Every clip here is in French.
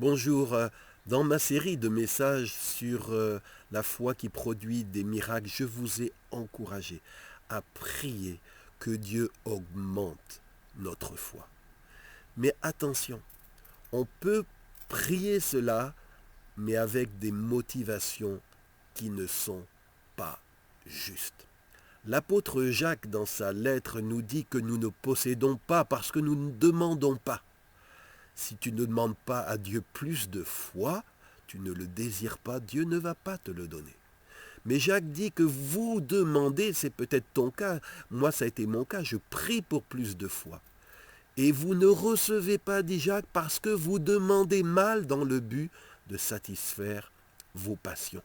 Bonjour, dans ma série de messages sur la foi qui produit des miracles, je vous ai encouragé à prier que Dieu augmente notre foi. Mais attention, on peut prier cela, mais avec des motivations qui ne sont pas justes. L'apôtre Jacques, dans sa lettre, nous dit que nous ne possédons pas parce que nous ne demandons pas. Si tu ne demandes pas à Dieu plus de foi, tu ne le désires pas, Dieu ne va pas te le donner. Mais Jacques dit que vous demandez, c'est peut-être ton cas, moi ça a été mon cas, je prie pour plus de foi. Et vous ne recevez pas, dit Jacques, parce que vous demandez mal dans le but de satisfaire vos passions.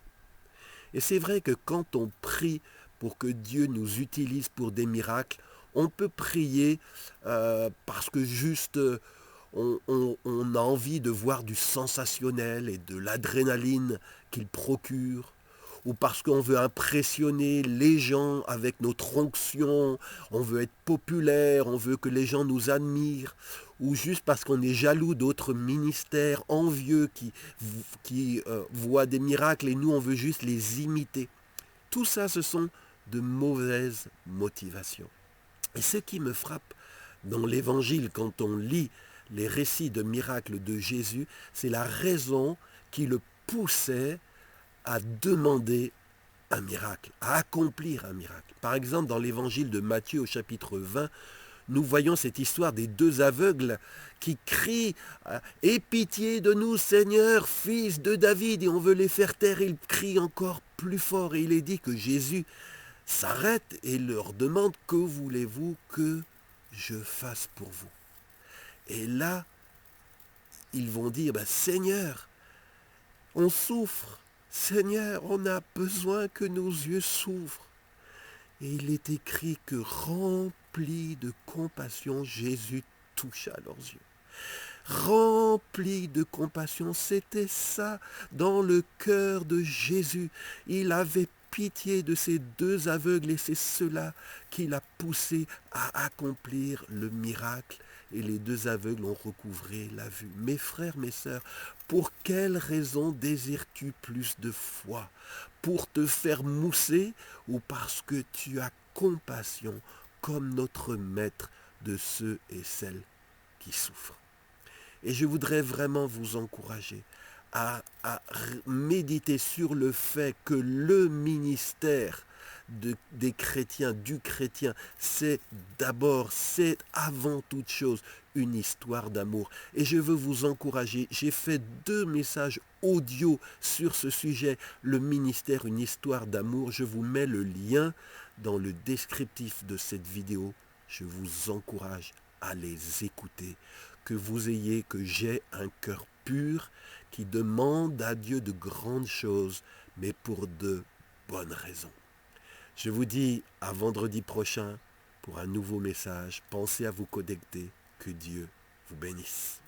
Et c'est vrai que quand on prie pour que Dieu nous utilise pour des miracles, on peut prier parce que juste on a envie de voir du sensationnel et de l'adrénaline qu'il procure, ou parce qu'on veut impressionner les gens avec notre onction, on veut être populaire, on veut que les gens nous admirent, ou juste parce qu'on est jaloux d'autres ministères envieux qui voient des miracles et nous on veut juste les imiter. Tout ça, ce sont de mauvaises motivations. Et ce qui me frappe dans l'Évangile, quand on lit les récits de miracles de Jésus, c'est la raison qui le poussait à demander un miracle, à accomplir un miracle. Par exemple, dans l'Évangile de Matthieu au chapitre 20, nous voyons cette histoire des deux aveugles qui crient « Aie pitié de nous, Seigneur, fils de David !» Et on veut les faire taire, ils crient encore plus fort. Et il est dit que Jésus s'arrête et leur demande « Que voulez-vous que je fasse pour vous ?» Et là, ils vont dire Seigneur, on souffre. Seigneur, on a besoin que nos yeux s'ouvrent. Et il est écrit que rempli de compassion, Jésus toucha leurs yeux. Rempli de compassion, c'était ça dans le cœur de Jésus. Il avait pitié de ces deux aveugles et c'est cela qui l'a poussé à accomplir le miracle. Et les deux aveugles ont recouvré la vue. Mes frères, mes sœurs, pour quelle raison désires-tu plus de foi? Pour te faire mousser ou parce que tu as compassion comme notre maître de ceux et celles qui souffrent? Et je voudrais vraiment vous encourager à méditer sur le fait que le ministère des chrétiens, du chrétien, c'est avant toute chose une histoire d'amour. Et je veux vous encourager, j'ai fait 2 messages audio sur ce sujet, le ministère, une histoire d'amour. Je vous mets le lien dans le descriptif de cette vidéo. Je vous encourage à les écouter, que j'ai un cœur pur qui demande à Dieu de grandes choses, mais pour de bonnes raisons. Je vous dis à vendredi prochain pour un nouveau message. Pensez à vous connecter. Que Dieu vous bénisse.